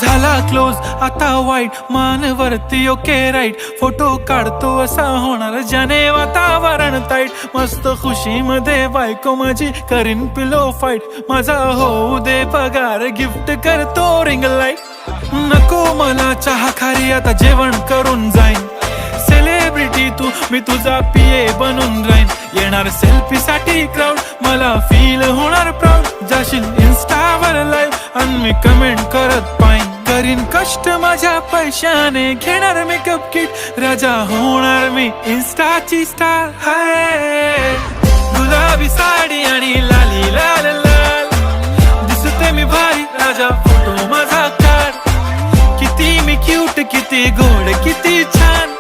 झाला क्लोज आता वाईट मानवरती ओके राईट फोटो काढतो असा होणार ज्याने वातावरण ताईट मस्त खुशी मध्ये बायको माझी करीन पिलो फाईट माझा होऊ दे पगार गिफ्ट करतो रिंग लाईट नको मला चहा खारी आता जेवण करून जाईन सेलिब्रिटी तू मी तुझा पिये बनून राहीन येणार सेल्फी साठी क्राऊड मला फील होणार प्राऊड जाशील इन्स्टावर लाईव्ह आणि मी कमेंट करत पाईन करीन कष्ट माझ्या पैशाने घेणार मेकअप किट राजा होणार मी इन्स्टाची स्टार हाय गुलाबी साडी आणि लाली लाल लाल दिसते मी भारी राजा फोटो माझा काढ किती मी क्यूट किती गोड किती छान